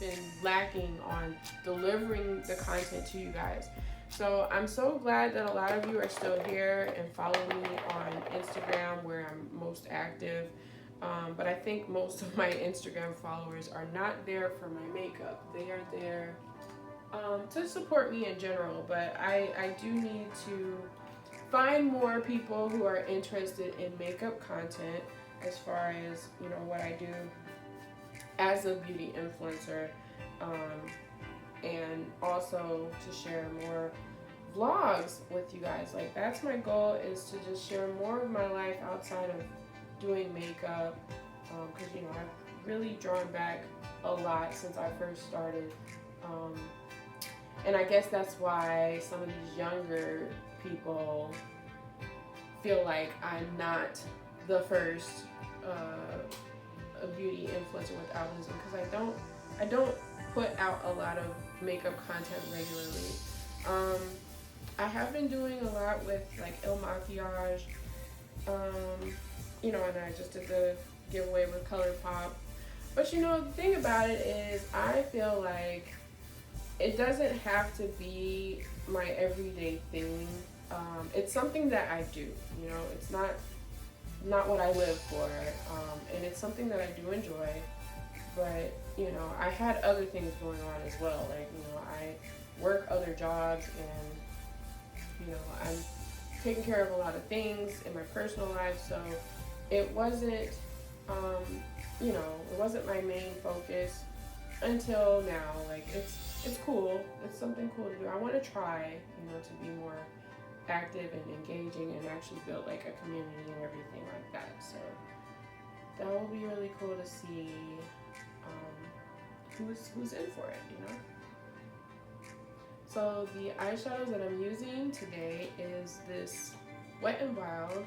been lacking on delivering the content to you guys. So I'm so glad that a lot of you are still here and follow me on Instagram, where I'm most active. But I think most of my Instagram followers are not there for my makeup. They are there to support me in general. But I do need to find more people who are interested in makeup content, as far as, you know, what I do as a beauty influencer, and also to share more vlogs with you guys. Like, that's my goal, is to just share more of my life outside of doing makeup, because, you know, I've really drawn back a lot since I first started, and I guess that's why some of these younger people feel like I'm not the first a beauty influencer with albinism, because I don't put out a lot of makeup content regularly. I have been doing a lot with like Il Makiage, you know, and I just did the giveaway with Colourpop. But you know, the thing about it is, I feel like it doesn't have to be my everyday thing. It's something that I do, you know, it's not what I live for, and it's something that I do enjoy. But you know, I had other things going on as well. Like, you know, I work other jobs, and you know, I'm taking care of a lot of things in my personal life, so it wasn't, you know, it wasn't my main focus until now. Like, it's cool. It's something cool to do. I want to try, you know, to be more active and engaging, and actually build like a community and everything like that. So that will be really cool to see who's in for it, you know. So the eyeshadows that I'm using today is this Wet n Wild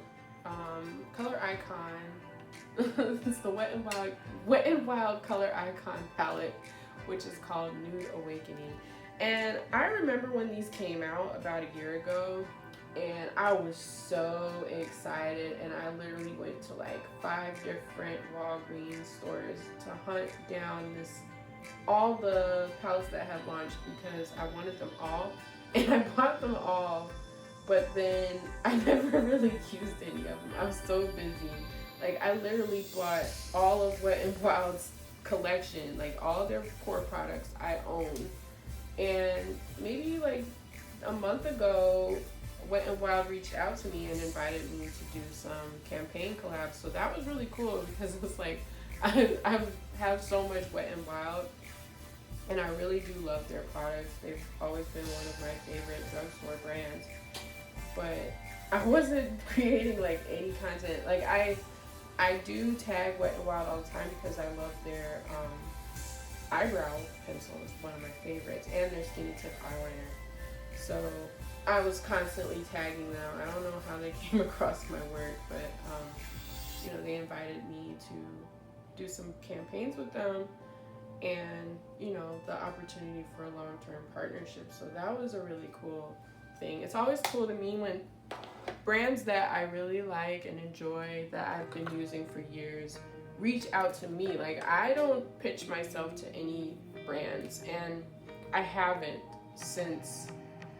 Color Icon. It's the Wet n Wild Color Icon palette, which is called Nude Awakening. And I remember when these came out about a year ago, and I was so excited, and I literally went to like 5 different Walgreens stores to hunt down all the palettes that had launched, because I wanted them all, and I bought them all, but then I never really used any of them. I was so busy. Like, I literally bought all of Wet n Wild's collection, like all their core products I own. And maybe like a month ago, Wet n Wild reached out to me and invited me to do some campaign collabs. So that was really cool, because it was like, I have so much Wet n Wild, and I really do love their products. They've always been one of my favorite drugstore brands. But I wasn't creating like any content. Like, I do tag Wet n Wild all the time, because I love their eyebrow pencil. Is one of my favorites, and their skinny tip eyeliner. So I was constantly tagging them. I don't know how they came across my work, but you know, they invited me to do some campaigns with them, and you know, the opportunity for a long-term partnership. So that was a really cool thing. It's always cool to me when brands that I really like and enjoy, that I've been using for years, reach out to me. Like, I don't pitch myself to any brands, and I haven't since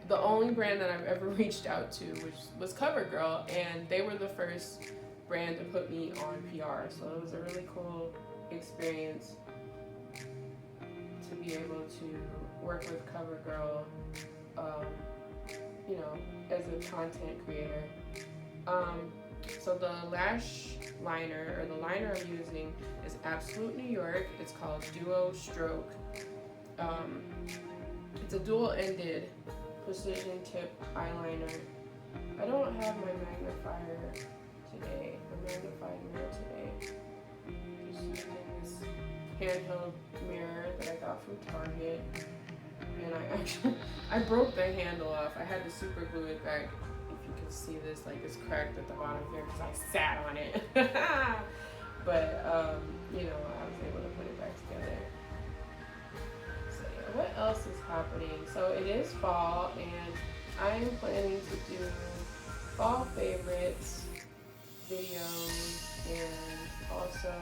the only brand that I've ever reached out to, which was CoverGirl, and they were the first brand to put me on PR. So it was a really cool experience to be able to work with CoverGirl, you know, as a content creator. So the lash liner, or the liner I'm using, is Absolute New York. It's called Duo Stroke. It's a dual-ended precision tip eyeliner. I don't have my magnifier today, a magnifying mirror today. Just using this handheld mirror that I got from Target. And I broke the handle off. I had to super glue it back. If you can see this, like, it's cracked at the bottom here because I sat on it. But, you know, I was able to put it back together. So yeah, what else is happening? So it is fall, and I am planning to do fall favorites videos, and also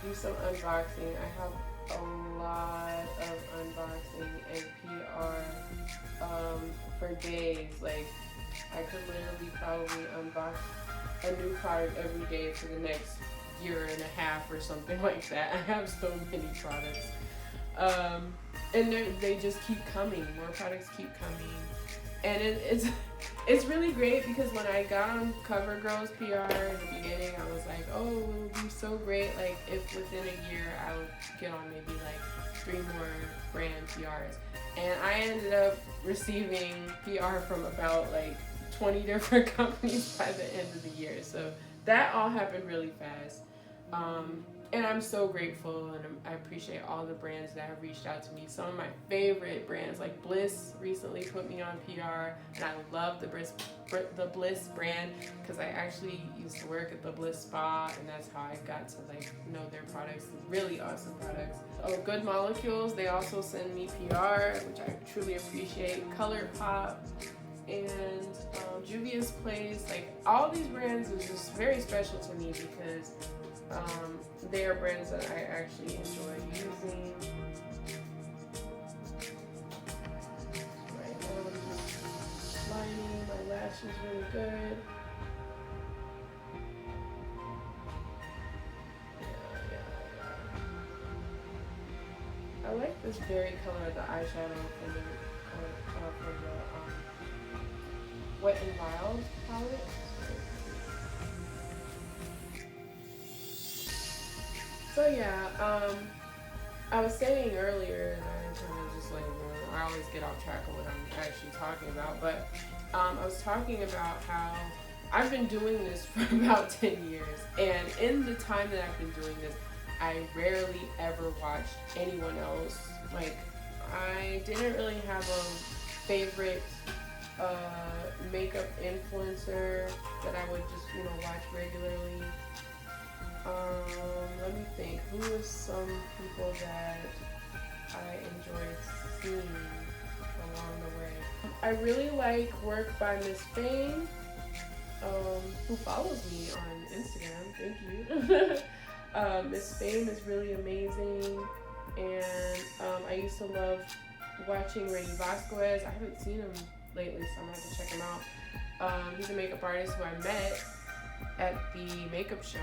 do some unboxing. I have a lot of unboxing and PR for days. Like, I could literally probably unbox a new product every day for the next year and a half or something like that. I have so many products. And they just keep coming. More products keep coming. And it's really great because when I got on CoverGirl's PR in the beginning, I was like, oh, it would be so great. Like, if within a year I would get on maybe like 3 more brand PRs. And I ended up receiving PR from about like 20 different companies by the end of the year. So that all happened really fast. And I'm so grateful, and I appreciate all the brands that have reached out to me. Some of my favorite brands, like Bliss, recently put me on PR, and I love the Bliss brand because I actually used to work at the Bliss Spa, and that's how I got to like know their products. Really awesome products. Oh, Good Molecules, they also send me PR, which I truly appreciate. Colourpop and Juvia's Place, like all these brands is just very special to me because they are brands that I actually enjoy using. Right now I'm just lining. My lash is really good. I like this berry color of the eyeshadow from the Wet n Wild palette. So yeah, I was saying earlier, and I kind of just like, I always get off track of what I'm actually talking about, but I was talking about how I've been doing this for about 10 years, and in the time that I've been doing this, I rarely ever watched anyone else. Like, I didn't really have a favorite makeup influencer that I would just, watch regularly. Let me think. Who is some people that I enjoyed seeing along the way? I really like work by Miss Fame, who follows me on Instagram. Thank you. Miss Fame is really amazing, and I used to love watching Renee Vasquez. I haven't seen him lately, so I'm gonna have to check him out. He's a makeup artist who I met at the makeup show.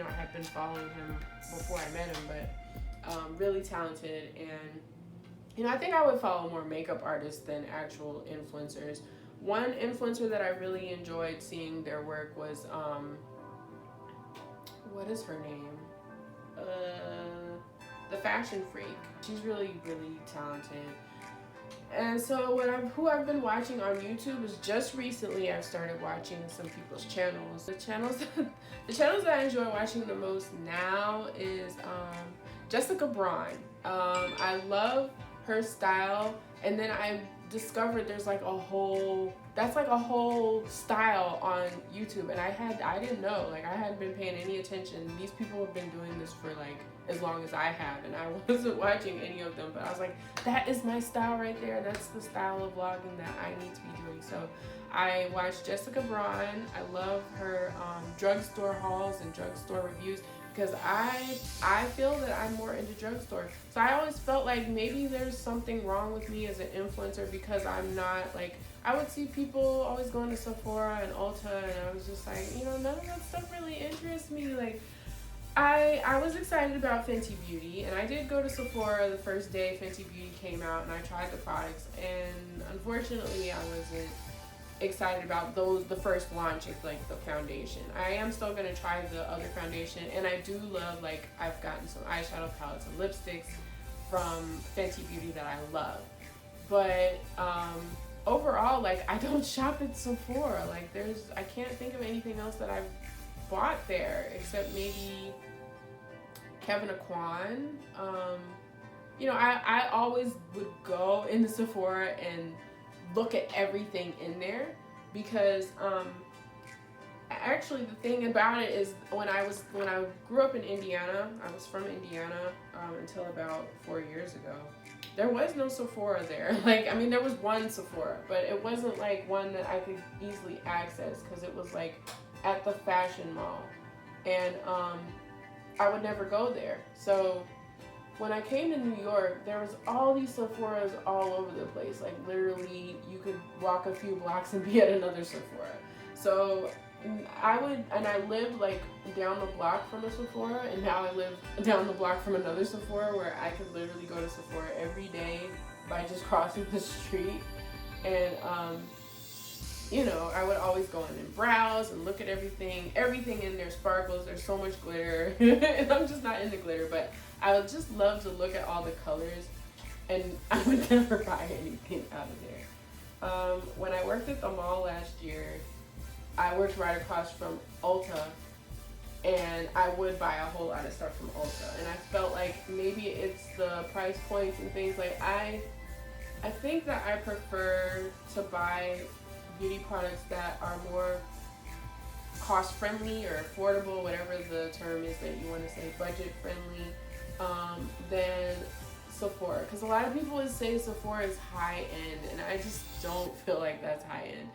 I had been following him before I met him, but really talented, and I think I would follow more makeup artists than actual influencers. One influencer that I really enjoyed seeing their work was what is her name? The Fashion Freak. She's really, really talented. And so who I've been watching on YouTube is just recently I've started watching some people's channels. The channels that I enjoy watching the most now is Jessica Braun. I love her style, and then I discovered there's like a whole style on YouTube, and I didn't know, like, I hadn't been paying any attention. These people have been doing this for like as long as I have, and I wasn't watching any of them, but I was like, that is my style right there. That's the style of vlogging that I need to be doing. So I watched Jessica Braun. I love her drugstore hauls and drugstore reviews because I feel that I'm more into drugstore. So I always felt like maybe there's something wrong with me as an influencer because I'm not like, I would see people always going to Sephora and Ulta, and I was just like, none of that stuff really interests me. Like, I was excited about Fenty Beauty, and I did go to Sephora the first day Fenty Beauty came out, and I tried the products, and unfortunately I wasn't excited about the first launch of like the foundation. I am still going to try the other foundation, and I do love, like, I've gotten some eyeshadow palettes and lipsticks from Fenty Beauty that I love. But overall, like, I don't shop at Sephora. Like, I can't think of anything else that I've bought there except maybe Kevin Aquan. I always would go into Sephora and look at everything in there because actually the thing about it is when I grew up in Indiana, I was from Indiana until about 4 years ago. There was no Sephora there. Like, I mean, there was one Sephora, but it wasn't like one that I could easily access because it was like at the fashion mall. And I would never go there. So when I came to New York, there was all these Sephoras all over the place. Like literally, you could walk a few blocks and be at another Sephora. So I lived like down the block from a Sephora, and now I live down the block from another Sephora where I could literally go to Sephora every day by just crossing the street. And you know, I would always go in and browse and look at everything. Everything in there sparkles. There's so much glitter. And I'm just not into glitter, but I would just love to look at all the colors, and I would never buy anything out of there. When I worked at the mall last year, I worked right across from Ulta, and I would buy a whole lot of stuff from Ulta. And I felt like maybe it's the price points and things. Like I think that I prefer to buy beauty products that are more cost friendly or affordable, whatever the term is that you want to say, budget friendly, than Sephora. Because a lot of people would say Sephora is high end, and I just don't feel like that's high end.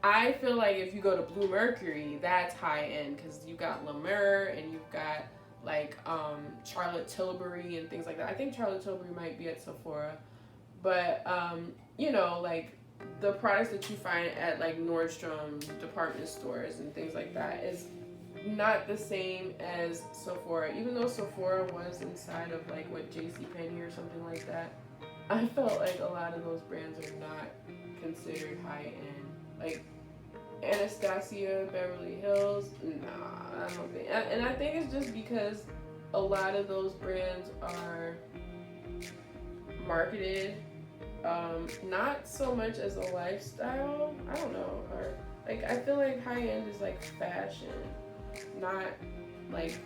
I feel like if you go to Blue Mercury, that's high end, because you got La Mer and you've got like Charlotte Tilbury and things like that. I think Charlotte Tilbury might be at Sephora, but you know, like the products that you find at like Nordstrom department stores and things like that is not the same as Sephora. Even though Sephora was inside of like what JCPenney or something like that, I felt like a lot of those brands are not considered high end. Like Anastasia, Beverly Hills, nah, I don't think. And I think it's just because a lot of those brands are marketed not so much as a lifestyle. I don't know, or like I feel like high end is like fashion, not like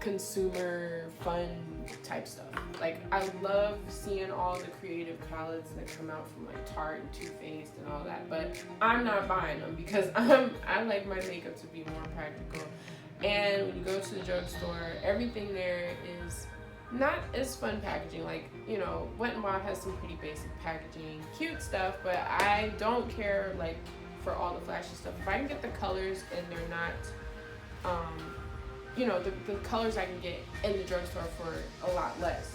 consumer fun type stuff. Like I love seeing all the creative palettes that come out from like Tarte and Too Faced and all that, but I'm not buying them because I like my makeup to be more practical. And when you go to the drugstore, everything there is not as fun packaging. Like, you know, Wet n Wild has some pretty basic packaging, cute stuff, but I don't care like for all the flashy stuff. If I can get the colors and they're not you know, the colors I can get in the drugstore for a lot less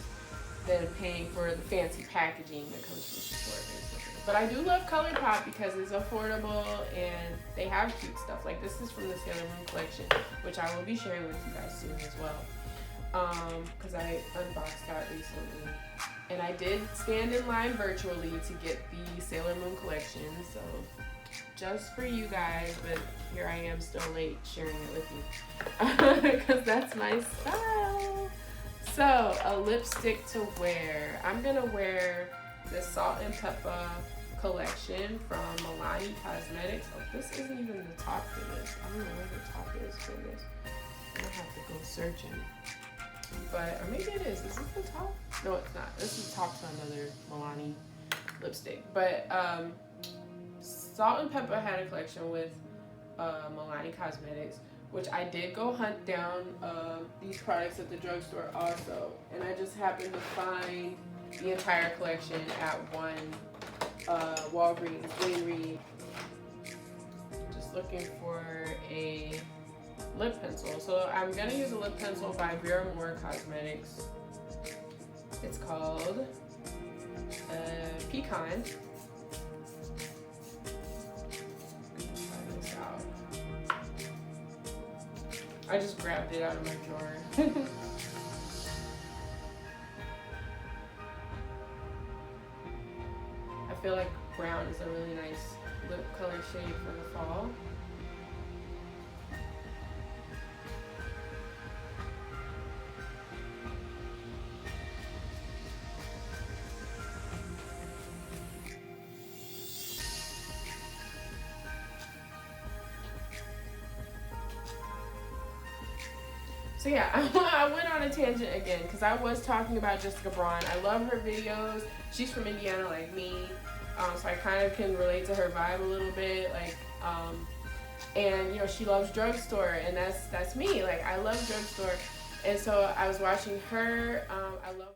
than paying for the fancy packaging that comes from the store, basically. But I do love Colourpop because it's affordable and they have cute stuff. Like this is from the Sailor Moon collection, which I will be sharing with you guys soon as well. Because I unboxed that recently. And I did stand in line virtually to get the Sailor Moon collection, so just for you guys, but here I am still late sharing it with you because that's my style. So a lipstick to wear. I'm gonna wear the Salt and Pepper collection from Milani Cosmetics. Oh, this isn't even the top for this. I don't know where the top is for this. I'm gonna have to go searching. But, or maybe it is. Is this the top? No, it's not. This is top to another Milani lipstick. But Salt and Pepper had a collection with Milani Cosmetics, which I did go hunt down these products at the drugstore also. And I just happened to find the entire collection at one Walgreens, Wayne Reed. Just looking for a lip pencil. So I'm gonna use a lip pencil by Grwm Cosmetics. It's called Pecan. Try this out. I just grabbed it out of my drawer. I feel like brown is a really nice lip color shade for the fall. So yeah, I went on a tangent again because I was talking about Jessica Braun. I love her videos. She's from Indiana like me, so I kind of can relate to her vibe a little bit. Like, and you know, she loves drugstore, and that's me. Like, I love drugstore, and so I was watching her. I love.